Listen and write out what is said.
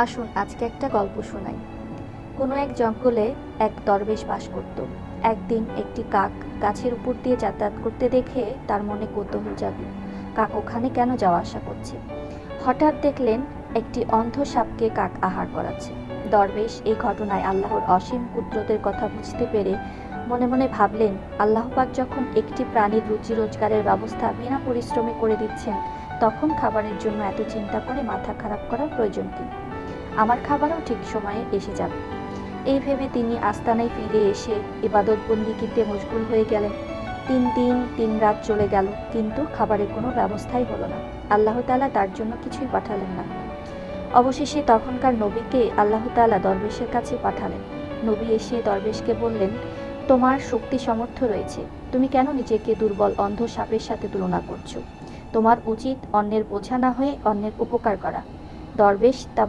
আসুন আজকে একটা গল্প শোনাই। কোনো এক জঙ্গলে এক দরবেশ বাস করত। একদিন একটি কাক গাছের উপর দিয়ে যাতায়াত করতে দেখে তার মনে কৌতূহল জাগল। কাক ওখানে কেন যাওয়া আসা করছে? হঠাৎ দেখলেন একটি অন্ধ সাপকে কাক আহার করাচ্ছে। দরবেশ এই ঘটনায় আল্লাহর অসীম কুদরতের কথা বুঝতে পেরে মনে মনে ভাবলেন, আল্লাহ পাক যখন একটি প্রাণীর রুজি রোজগারের ব্যবস্থা বিনা পরিশ্রমে করে দিচ্ছেন, তখন খাবারের জন্য এত চিন্তা করে মাথা খারাপ করার প্রয়োজন কি? আমার খাবারও ঠিক সময়ে এসে যাবে। এই ভেবে তিনি আস্তানায় ফিরে এসে ইবাদত বন্দিগিতে মশগুল হয়ে গেলেন। 3 দিন 3 রাত চলে গেল, কিন্তু খাবারের কোনো ব্যবস্থাই হলো না। আল্লাহ তাআলা তার জন্য কিছুই পাঠালেন না। অবশেষে তখনকার নবীকে আল্লাহ তাআলা দরবেশের কাছে পাঠালেন। নবী এসে দরবেশকে বললেন, তোমার শক্তি সামর্থ্য রয়েছে, তুমি কেন নিজেকে দুর্বল অন্ধ সাপের সাথে তুলনা করছো? তোমার উচিত অন্যের বোঝা না হয়ে অন্যের উপকার করা। দরবেশ তা